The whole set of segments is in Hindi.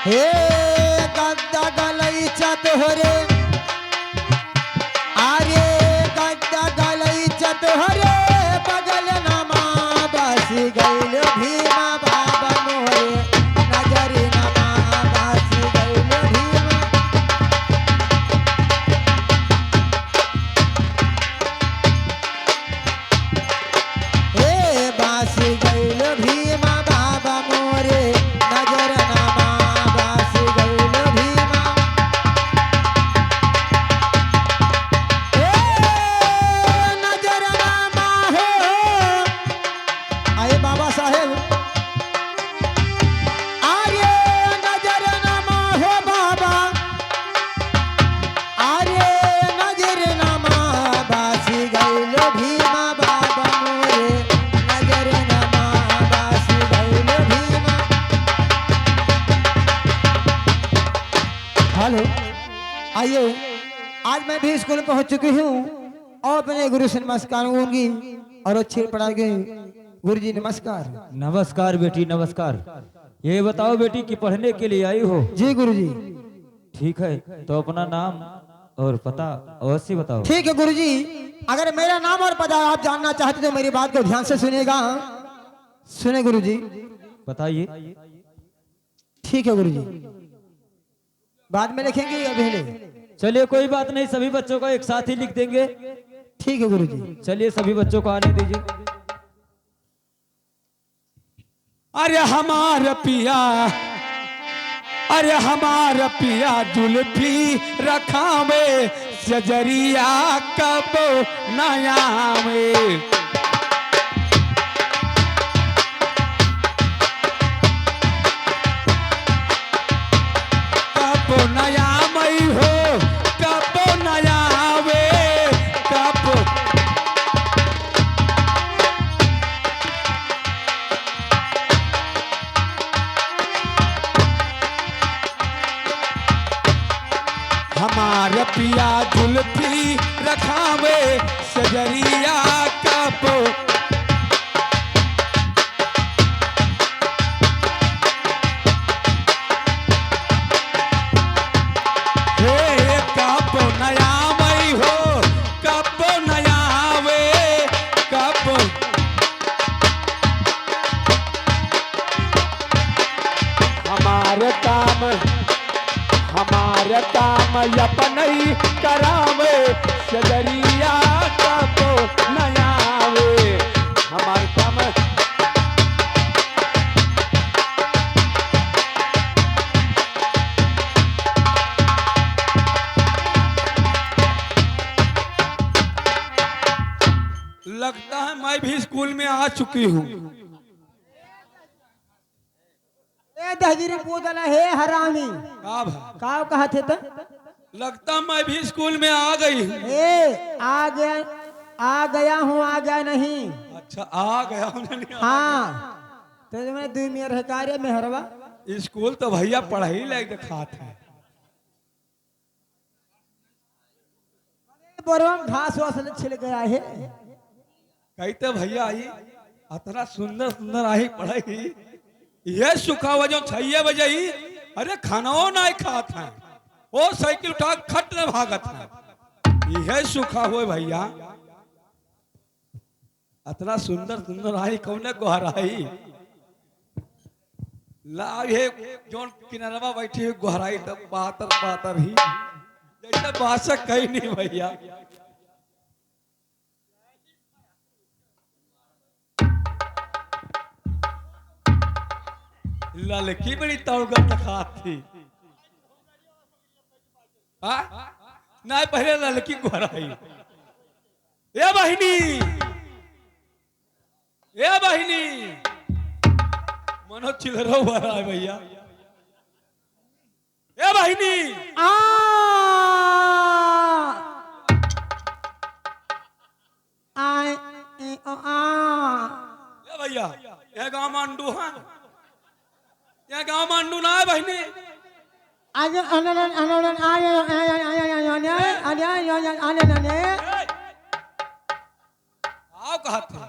हे गद्दा गलैचा तोहरे आरे गद्दा गलैचा तोहरे बगल नमा बसी गइल भीमा बाबा मोरे नजरी नमा बसी गइल भीमा हे बसी गइल भीमा बाबा मोरे नजर नमा बसी गइल भीमा हे नजर नमा हो आए बाबा साहेब आरे नजर नमा हो बाबा आरे नजर नमा बसी गइल भीमा बाबा मोरे नजर नमा बसी गइल भीमा हेलो आइए आज मैं भी स्कूल में पहुंच चुकी हूँ और अपने गुरु से नमस्कार होंगी और अच्छी पढ़ाई गई गुरु जी नमस्कार। नमस्कार बेटी नमस्कार। ये बताओ बेटी कि पढ़ने के लिए आई हो? जी गुरु जी। ठीक है, तो अपना नाम और पता अवश्य बताओ। ठीक है गुरु जी, अगर मेरा नाम और पता आप जानना चाहते तो मेरी बात को ध्यान से सुनिएगा। सुने गुरु जी। बताइए। ठीक है गुरु जी, बाद में लिखेंगे या पहले? चलिए कोई बात नहीं, सभी बच्चों का एक साथ ही लिख देंगे। ठीक है गुरु जी। चलिए सभी बच्चों को आने दीजिए। अरे हमार पिया, अरे हमार पिया जुल्फी रखावे सजरिया कब नया में। कब नया मई हो कब नया वे कब हमार पिया जुल्फी रखावे सजरिया कब। हे कब नया मई हो कब नया वे कब। हमारे काम अपन ही करावे सजरिया कब नया वे। हमार काम लगता है मैं भी स्कूल में आ चुकी हूँ। ए दहजीरी पूतला हे हरामी का भाई? का कहते थे? लगता मैं भी स्कूल में आ गई हूँ। ए आ गया हूँ आ गया नहीं। अच्छा आ गया हूँ नहीं आ हाँ तो मैंने 2 मिनट है कार्य में हरवा गया। स्कूल तो भैया पढ़ाई लायक खात है। बरम घास वास छिल गया है। कहते भैया आई इतना सुंदर सुंदर आई पढ़ाई ये सुखा वजह 6 बजे ही अरे खानाओ नहीं खात है वो साइकिल उठा खट न भागत है। यह सुखा हुए भैया इतना सुंदर सुंदर आई कौन गोहराई ला ये जो किनारा बैठी हुई गोहराई तब बातर ही जैसे भाषा कहीं नहीं भैया। लड़की बड़ी तौगत खात थी। नहीं पहले लड़की गोहराई ए बहिनी मनो चिल्हरो भरा है भैया। ए बहिनी आ आए ए ओ आ ए भैया ये गांव मांडू है ये गांव मांडू ना है बहिनी। आज आओ कहा थे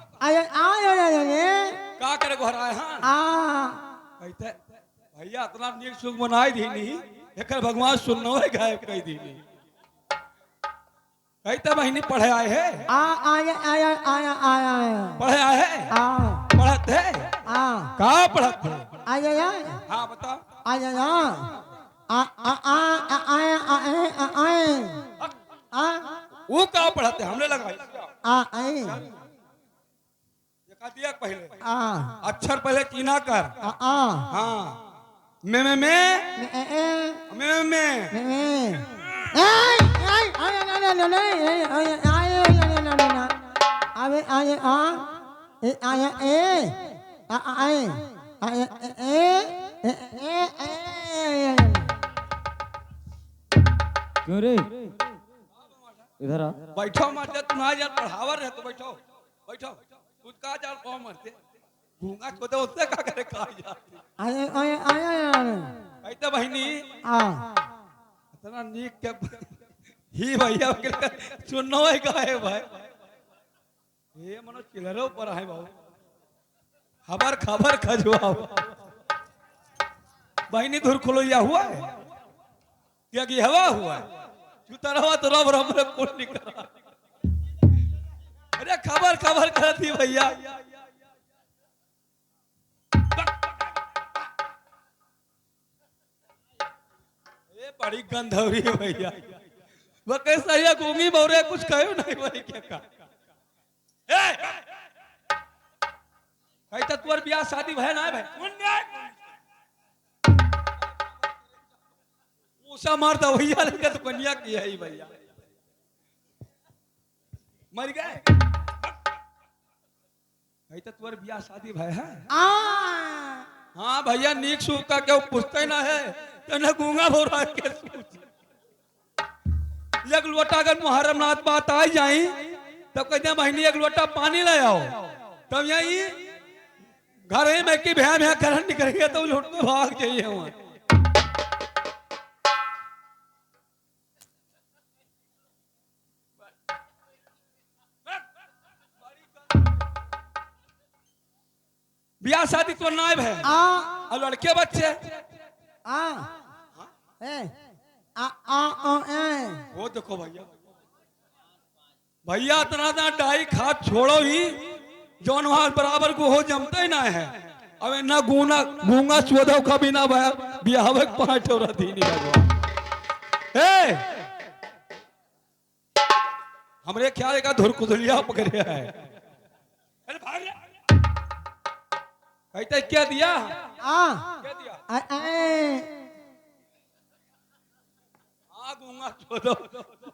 का करे गोहराए हाँ कहते भैया इतना नीक सुख बनाई दी नहीं एक भगवान सुनना है गायब कही दी नहीं कही तो बहनी पढ़े आए है आया आया आया आया पढ़े आए है आ पढ़ते है आ कहाँ पढ़ते आया आया हाँ बताओ आया आ आ आ आया आया आ वो कहाँ पढ़ते हमने लगाई आ आए ये दिया पहले आ अक्षर पहले चीना कर आ हाँ मैं अबे आए आ ए आया ए आए आया ए क्यों रे इधर आ। बैठो मरते तुम आ यार पढ़ावर है तो बैठो बैठो कुछ कहा यार कौन मरते भूंगा को तो उससे का करे कहा यार आया आया आया कहते बहनी आ इतना नीक के ही भैया के सुननो है गाए भाई ये मनो चिलरो पर है बाबू खबर खबर खजवाओ बहनी धुर खुलोया हुआ है क्या कि हवा हुआ है चुतरवा तो रब रब रे कुल निकला अरे खबर खबर करती भैया ये बड़ी गंधौरी है भैया वो कैसा ये गूंगी बोरे कुछ कहो नहीं भाई क्या का कहता तुअर ब्याह शादी भय ना है भाई मूसा मारता भैया लेके तो कन्या की है ही भैया मर गए कहता तुअर ब्याह शादी भय है हाँ भैया नीक सुख का क्या पूछते ना है तो गूंगा बोरा के एक लोटा अगर मुहर्रम नाथ बात आ जाई तब कहते महीने एक लोटा पानी ले आओ तब यही घर में की भैया भैया करन निकलेगा तो लौट में भाग जाइए वहां ब्याह शादी तो नायब है और लड़के बच्चे आ ए आ ए वो देखो भैया भैया इतना ना डाई खा छोड़ो ही जौन वहां बराबर को हो जमते ना है अब ना गूंगा गूंगा चौदह का भी ना ब्याह पांच और दीनी भगवान ए हमरे ख्याल का धुर कुदलिया पकड़िया है अरे भाग कहते क्या दिया क्या दिया गूंगा चौदह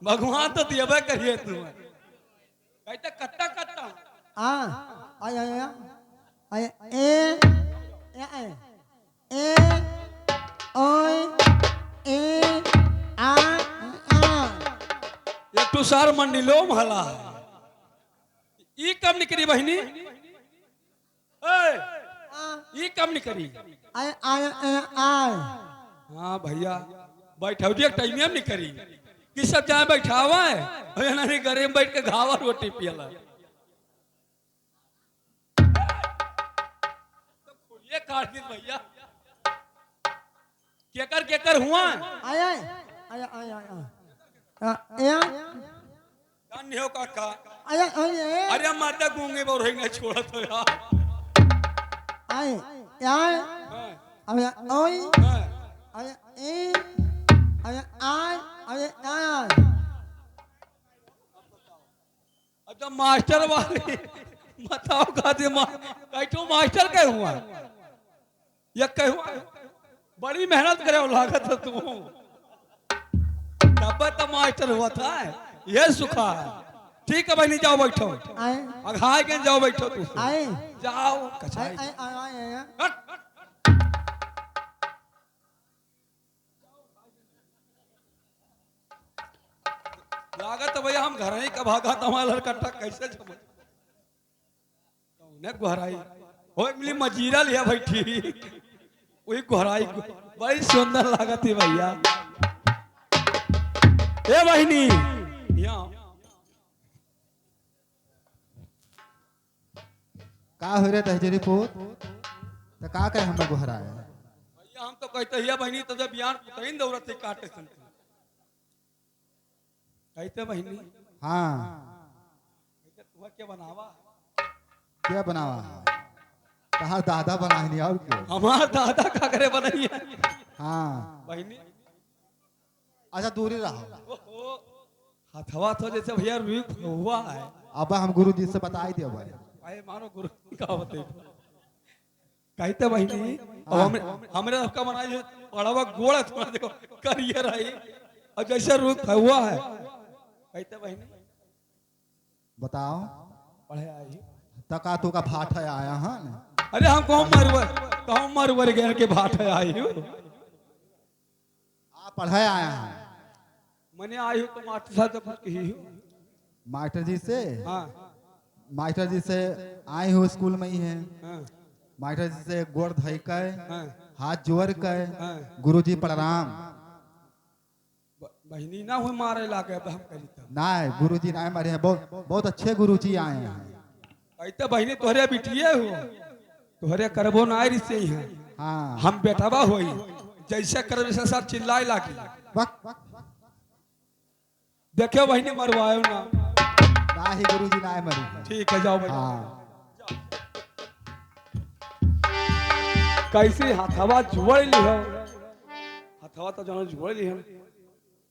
भगवान तो दिया करिए तुम्हें कहते कट्टा कट्टा आया आया आया ए ओए ए आ एक तो सार मंडिलो महला ई कब निकली बहनी ई कब निकली आया आया आया हाँ भैया बैठा टाइम में निकली कि सब जहाँ बैठा हुआ है नहीं घरे में बैठ के घावा रोटी पियला ये काट दी भैया केकर हुआ आया आया आया आया धन्य हो काका आया आया अरे माता गूंगे बोर नहीं छोड़ा तो यार आया यार आया ओए हाँ। आया ए आया आय आया आय अच्छा मास्टर वाले बताओ का दे बैठो मास्टर कह हुआ ये कह हुआ बड़ी मेहनत करे लागत है तुम तब तो मास्टर हुआ था ये सुखा है ठीक है बहनी जाओ बैठो आए अघाई के जाओ बैठो तू आए जाओ आए कछाई आए आए हट। लागत भैया हम घर ही का भागा हमारा लड़का कैसे जमा ने घराई हो मिली मजीरा लिया बैठी वही घराई बड़ी सुंदर लागत है भैया ए बहनी यहाँ का हो रे तहजरी पोत तो का करे हम गोहरा है हम तो कहते हिया बहनी तो जब बियान पुतैन दौड़त है काटे सुनते कहते बहनी हाँ कहते तुहा के बनावा क्या बनावा है कहा दादा बनाए नहीं और क्या हमार दादा का करे बनाई है हाँ बहनी अच्छा दूरी रहो ओहो हथवा तो जैसे भैया रुई हुआ है अब हम गुरु जी से बता ही दिया भाई आए मानो गुरु का बते कहते बहनी अब हमरे सबका बनाई है पड़वा गोड़ा थोड़ा देखो करिए रही और जैसे रुई हुआ है कहते बहनी बताओ पढ़े आई तका तो का भाट है आया हाँ अरे हम कहूँ मरवर गए के भाट है आई हूँ आप पढ़ाए आया हैं मैंने आई हूँ तो मास्टर साहब से कुछ कही हूँ मास्टर जी से हाँ मास्टर जी से आए हो स्कूल में ही है हाँ मास्टर जी से गोड़ धई के हाँ हाथ जोड़ के हाँ। गुरु जी प्रणाम बहनी ना हुए मारे लाके अब हम कही तब ना गुरु जी ना मरे हैं बहुत बहुत अच्छे गुरु जी आए हैं कहते बहनी तोहरे बिटिए हो तोहरे करबो ना रिश्ते ही हैं हाँ हम बेटावा होई जैसे कर वैसे सब चिल्लाए लागी वक देखो बहनी मरवायो ना ना ही गुरु जी ना मरे हैं। ठीक है जाओ भाई हाँ कैसे हथवा जुड़ ली है हथवा तो जानो जुड़ ली है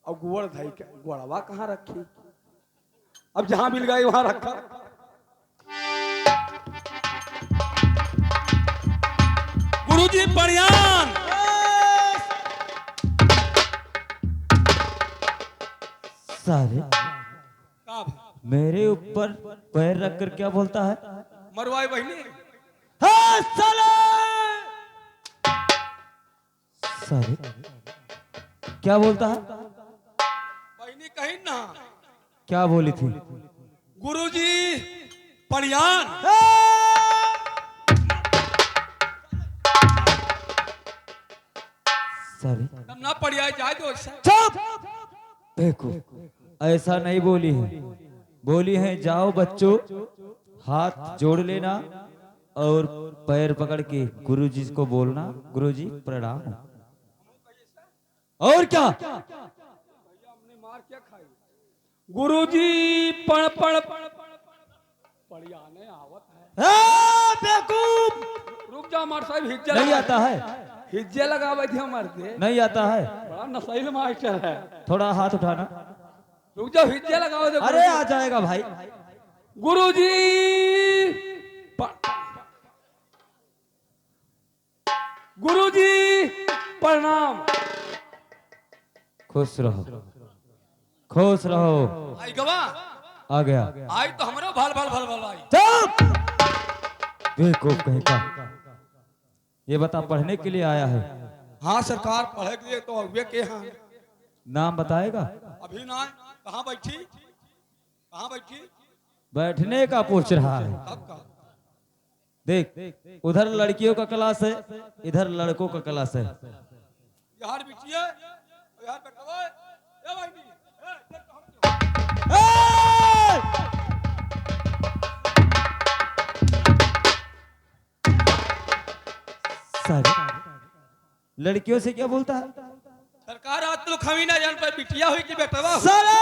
अब गुड़ धाई के गुड़वा कहाँ रखी अब जहां मिल गई वहां रखा गुरुजी बड़ियान सारे का भाई? मेरे ऊपर पैर रख कर क्या बोलता है? मरवाई बहनी हाँ, साले! सारे क्या बोलता है? बहनी कहीं ना क्या बोली थी? गुरुजी बड़ियान सारे तब ना पड़िया जाए तो अच्छा चुप! देखो ऐसा नहीं बोली है, बोली है जाओ बच्चों हाथ जोड़ लेना और पैर पकड़ के गुरुजी को बोलना गुरुजी प्रणाम। और क्या? हमने मार क्या खाई गुरुजी पढ़ पढ़ पड़ियाने आवत है बेवकूफ! रुक जा मार साहब हिज्जे नहीं लगा- आता है, हिज्जे लगावे थे हमारे के नहीं आता है। बड़ा नशैल मास्टर है थोड़ा हाथ उठाना। रुक जाओ हिज्जे लगाओ दे अरे आ जाएगा भाई। गुरुजी गुरुजी प्रणाम खुश रहो, खुश रहो। आई गवा आ गया। आई तो हमरो भल भल भल भल आई चुप! बेवकूफ कहीं का। ये बता पढ़ने के लिए आया है, हाँ सरकार पढ़े के लिए तो वे के हाँ नाम बताएगा? अभी ना कहाँ बैठी कहाँ बैठी बैठने का पूछ रहा है। तब का देख उधर लड़कियों का क्लास है, इधर लड़कों का क्लास है। यार बिटिया यार बेटा ए भाई देख तो हम सारे लड़कियों से क्या बोलता है? सरकार आज तो खमी ना जान पर बिटिया हुई कि बेटवा हुई? साले!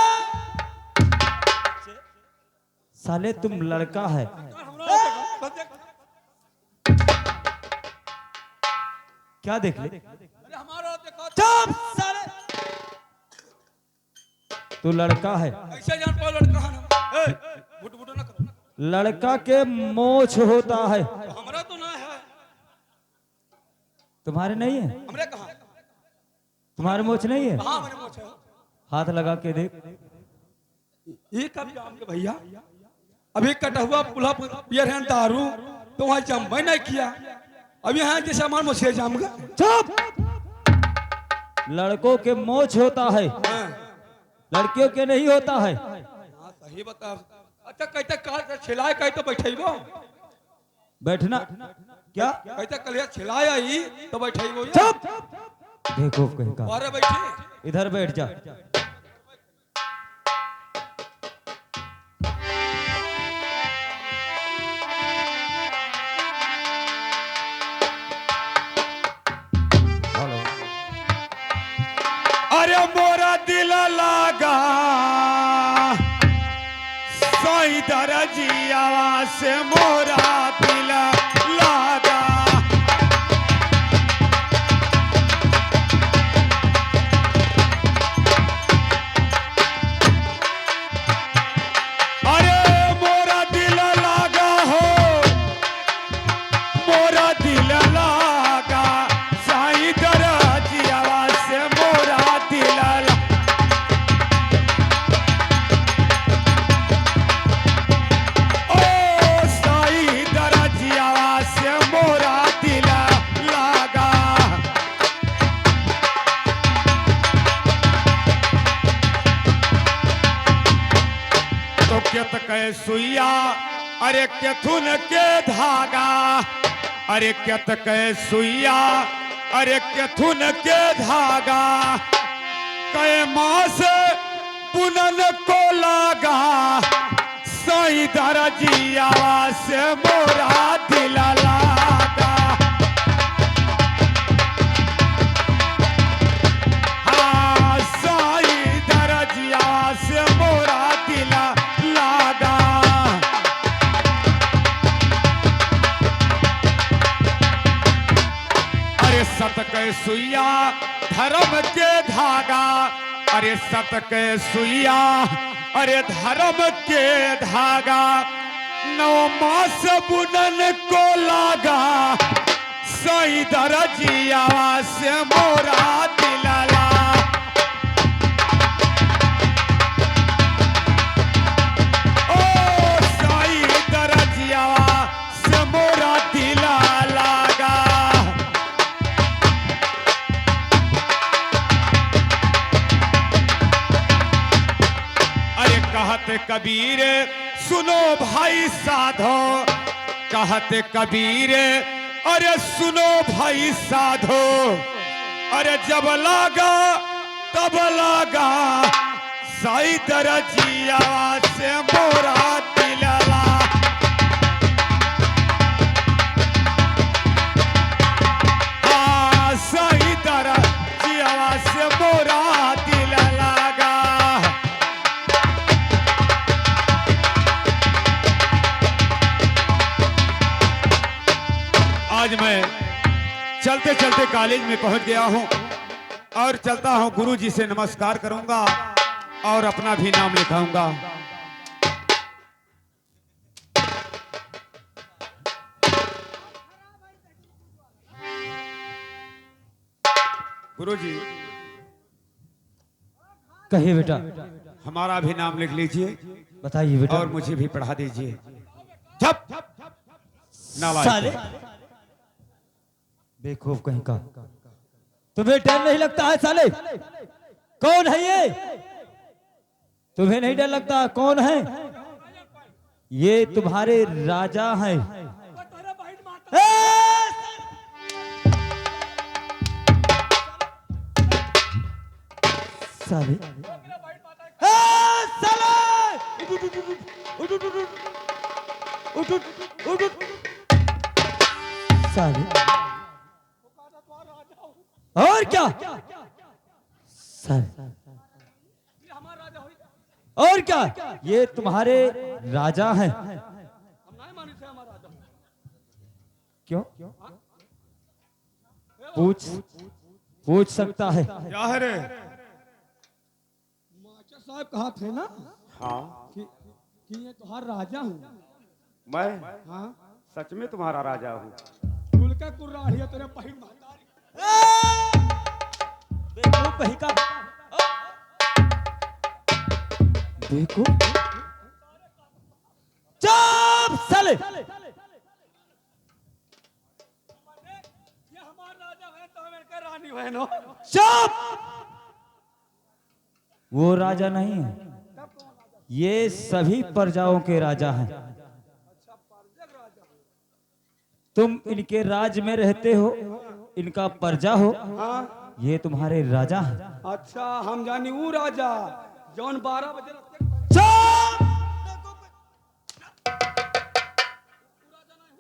साले तुम लड़का है, क्या देख ले? अरे हमारा देखो चुप साले! तू लड़का है। ऐसे जान पर लड़का है ना बुट बुट ना करो लड़का के मोछ होता है, हमारा तो ना है तुम्हारे नहीं है? हमरे कहाँ तुम्हारे मोछ नहीं है? कहाँ हमारे मोछ है हाथ लगा के देख। ये कब जाम के भैया अभी कटा हुआ पुला पियर है दारू तो वहां जम नहीं किया अभी यहाँ जैसे हमारे मुझे जामगा चुप! लड़कों के मोछ होता है, हाँ लड़कियों के नहीं होता है। हाँ, सही बता अच्छा कहते काल छिलाए कहे तो बैठे वो बैठना क्या? कहते कल छिलाया ही तो बैठे वो चुप! देखो कहीं का। अरे बैठे इधर बैठ जा। अरे मोरा दिल लागा सोई दरजिया से मोरा दिल लागा। अरे मोरा दिल लागा हो, मोरा दिल लागा साई दरजिया से मोरा दिल लागा। ओ साई दरजिया से मोरा दिल लागा। तो केत कहे सुइया अरे केथुन के धागा, अरे केत कहे सुइया अरे केथुन के धागा, कहे माँ से पुनन को लागा साई दरजिया से मोरा दिल लागा। हाँ साई दरजिया से मोरा दिल लागा। अरे सत के सुइया धर्म के धागा, अरे सत के सुइया अरे धर्म के धागा, नौ मास बुनन को लागा साई दरजिया से मोरा दिल लागा। ओ साई दरजिया से मोरा दिल लागा। अरे कहत कबीर सुनो भाई साधो, कहत कबीर अरे सुनो भाई साधो, अरे जब लागा तब लागा साई दरजिया से मोरा दिल लागा। हाँ साई दरजिया से मोरा दिल लागा। आज मैं चलते चलते कॉलेज में पहुंच गया हूं और चलता हूं गुरु जी से नमस्कार करूंगा और अपना भी नाम लिखाऊंगा। गुरु जी कहिए बेटा, हमारा भी नाम लिख लीजिए बताइए बेटा। और मुझे भी पढ़ा दीजिए। झप नालायक। साले बेवकूफ कहीं का, तुम्हें डर नहीं लगता है साले? कौन है ये? तुम्हें नहीं डर लगता? कौन है ये? तुम्हारे राजा हैं। साले साले और क्या? साले और क्या? ये तुम्हारे राजा हैं। क्यों? पूछ सकता है। क्या है रे? मास्टर साहब कहा थे ना हाँ कि ये तुम्हारा राजा हूँ। मैं हाँ सच में तुम्हारा राजा हूँ। कुल का कुर्राड़िया तेरे पहिन महतारी। बेवकूफ कहीं का। देखो चुप साले। ये हमारा राजा है तो हम इनका रानी बहन हो। चुप। वो राजा नहीं है, ये सभी प्रजाओं के राजा हैं। तुम इनके राज में रहते हो, इनका प्रजा हो। हाँ ये तुम्हारे राजा हैं। अच्छा हम जानी वो राजा जौन 12 बजे रात के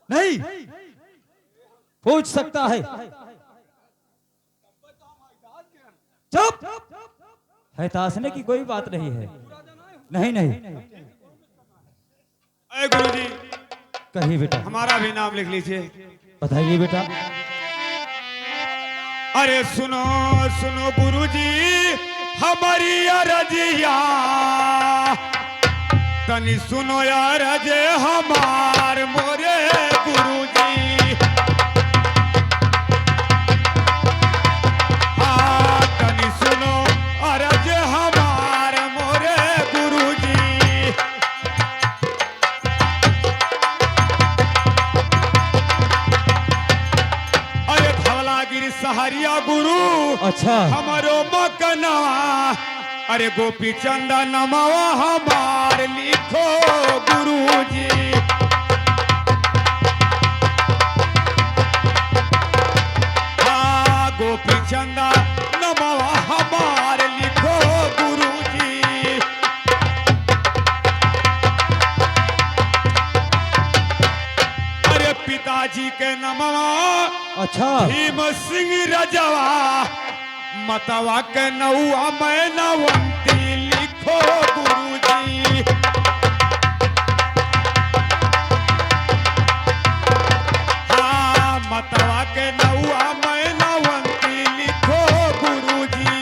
नहीं पूछ सकता है। चुप। हताशने की कोई बात नहीं है। नहीं नहीं, अरे गुरुजी कहिए बेटा। हमारा भी नाम लिख लीजिए। बताइए बेटा। अरे सुनो सुनो गुरुजी हमारी अरजिया, तनी सुनो अरज हमार मोरे गुरुजी। हाँ तनी सुनो अरज हमार मोरे गुरुजी। अरे धवलागिरी सहरिया गुरु अच्छा हमारो मकनवा, अरे गोपी चंदा नमवा हमार लिखो गुरुजी। हाँ गोपी चंदा नमवा हमार लिखो गुरुजी। अरे पिताजी के नमवा अच्छा भीम सिंह रजवा, मतवा के नौआ मैं नवंती लिखो गुरुजी। हाँ मतवा के नौआ मैं नवंती लिखो गुरुजी।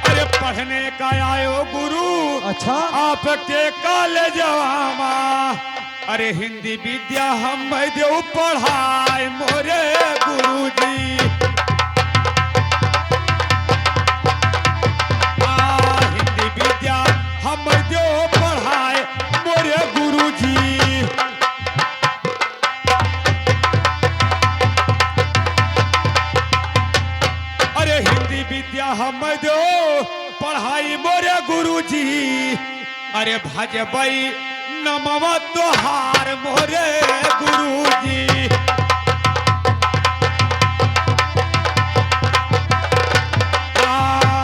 अरे पढ़ने का आयो गुरु अच्छा आपके कॉलेजवा, अरे हिंदी विद्या हम दो पढ़ाए मोरे गुरुजी। हिंदी विद्या हम दो पढ़ाए मोरे गुरुजी। अरे हिंदी विद्या हम दो पढ़ाई मोरे गुरुजी। अरे भजबई नमवा तोहार मोरे गुरुजी।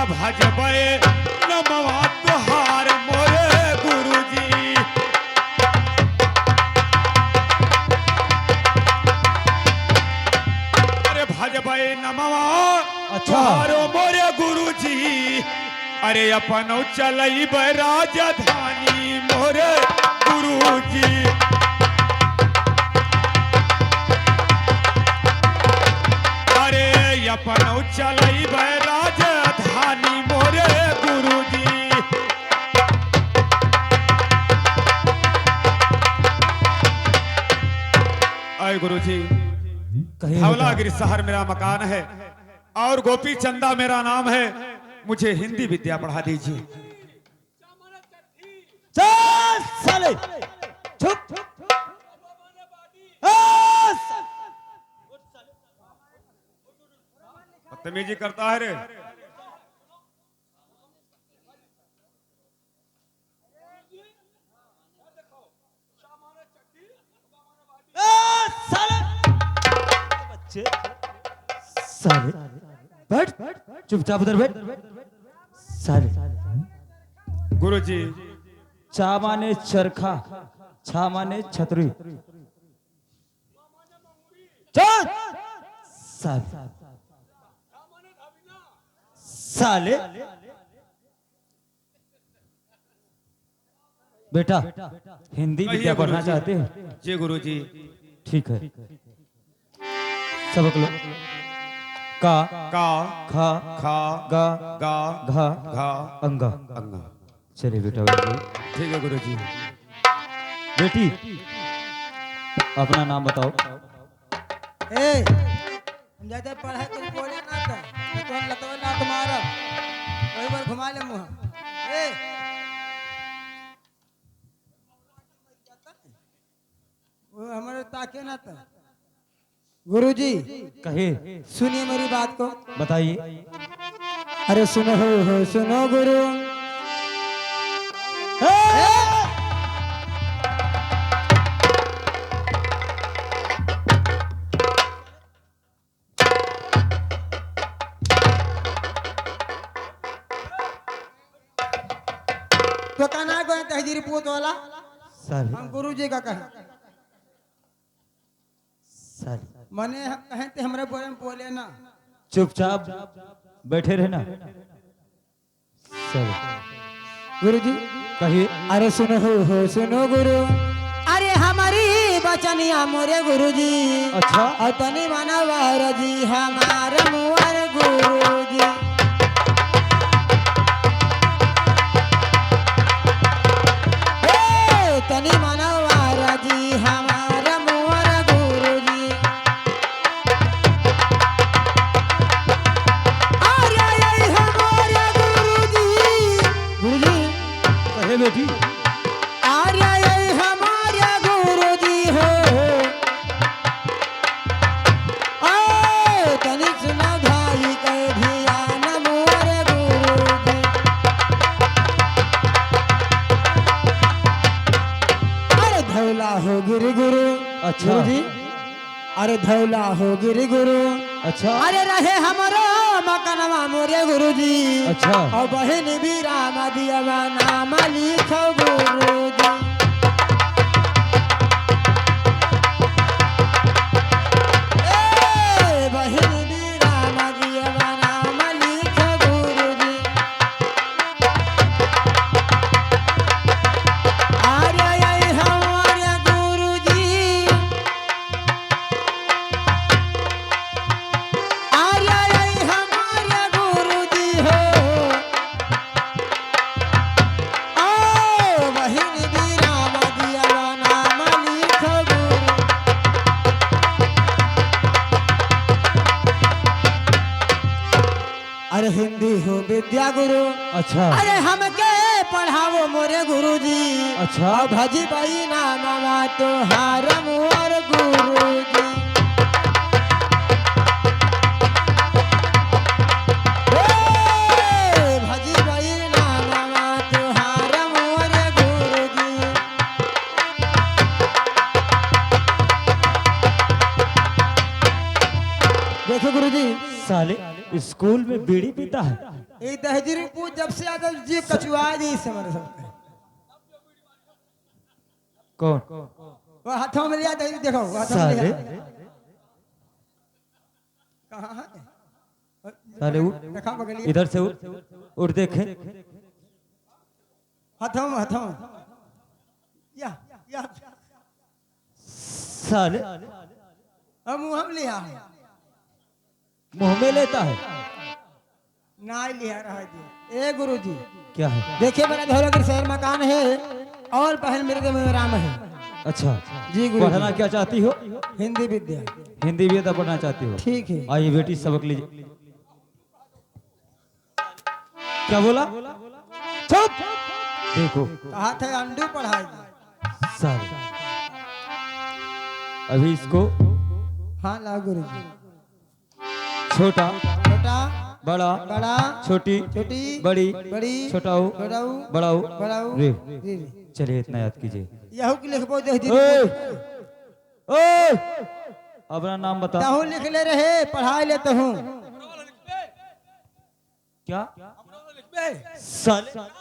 भजबई नमवा तोहार मोरे गुरुजी। अरे भजबई नमवा तोहारो मोरे गुरुजी। अरे अपन चलई राजधानी मोरे गुरुजी। अरे अपन चलई राजधानी मोरे गुरुजी। अय गुरुजी कहिए धवलागिरी शहर मेरा मकान है और गोपी चंदा मेरा नाम है, मुझे हिंदी विद्या पढ़ा दीजिए। चल साले चुप। बदतमीजी करता है रे। बच्चे साले बैठ, चुपचाप उधर बैठ साले। गुरुजी चा माने चरखा, छा माने छतरी। चल साले साले। बेटा हिंदी विद्या पढ़ना चाहते हैं? जी गुरुजी। ठीक है, सबक लो। का का खा खा गा गा घा घा अंगा। अंगा। चलिए बेटा बैठिए। ठीक है गुरुजी। बेटी अपना नाम बताओ। ए हम ज्यादा पढ़ाई कुछ बोले ना था, मैं तो हम लतवा ना तुम्हारा वही बार घुमा ले मुँह। ए वो हमारे ताके ना था। गुरुजी कहिए, सुनिए मेरी बात को। बताइए। अरे सुनो हो सुनो गुरु। तो कहना को तहजीर पूत वाला साले हम गुरु जी का कहे। साले मने हम कहें ते हमरा बोले में बोले ना। चुपचाप बैठे रहना। साले गुरुजी कहिए। अरे सुनो हो सुनो गुरु, अरे हमारी बचनिया मोरे गुरुजी। अच्छा। और तनी मानवर जी हमारा मोर गुरुजी। ए, तनी मानवर जी हमारा मोर गुरुजी। अरे ये हमारे गुरुजी। गुरुजी कहे बेटी। आर्य ये हमारे गुरुजी हो। ओ तनी सुनो भाई के ध्यान मोरे गुरुजी। अरे धौला हो गिरि गुरु। अच्छा। गुरुजी अरे धौला हो गिरि गुरु। अच्छा। अरे रहे हमारो मकनवा मोरे गुरुजी। अच्छा। और बहन भी राम दिया नाम लिखो गुरुजी। ए, बहन भी राम दिया नाम लिखो गुरुजी। अरे ये हमारे गुरुजी। आर्य ये हमारे गुरुजी हो। ओ बहिन भी राम दिया नाम लिखो गुरु। अरे हिंदी हो विद्या गुरु। अच्छा। अरे हमके पढ़ाओ मोरे गुरुजी। अच्छा। और भजी भाई नामा तो हार मोर गुरुजी। ए, भजी भाई नामा तो हार मोर गुरुजी। देखो गुरुजी साले स्कूल में बीड़ी पीता है। ये तहजीर पूछ जब से आता जी कचुआ जी समझ सकते हैं। कौन? वो हाथों में लिया तहजीर देखो वो हाथों में साले लिया। कहाँ है? साले उठ देखा बगलिए इधर से उठ उठ देखे। हाथों में हाथों में। या साले हम मुंह हम लिया है मुंह में लेता है। ना लिया रहा जी। ए गुरुजी क्या है? देखिए मेरा धौलागिरी शहर मकान है और पहल मेरे में राम है। अच्छा। जी गुरु पढ़ना क्या चाहती हो? हिंदी विद्या। हिंदी भी पढ़ना चाहती हो? ठीक है। आइए बेटी सबक लीजिए। क्या बोला? चुप। देखो कहा था अंडू पढ़ाई। साले अभी इसको हाँ ला गुरुजी। छोटा छोटा बड़ा बड़ा छोटी छोटी बड़ी बड़ी छोटाऊ छोटाऊ बड़ाऊ बड़ाऊ रे। रे। चलिए इतना याद कीजिए। यहू की लिखबो दे दी। ओए ओए अपना नाम बता। ताहू लिख ले रहे पढ़ाई लेते हूँ। क्या? लिख बे। साले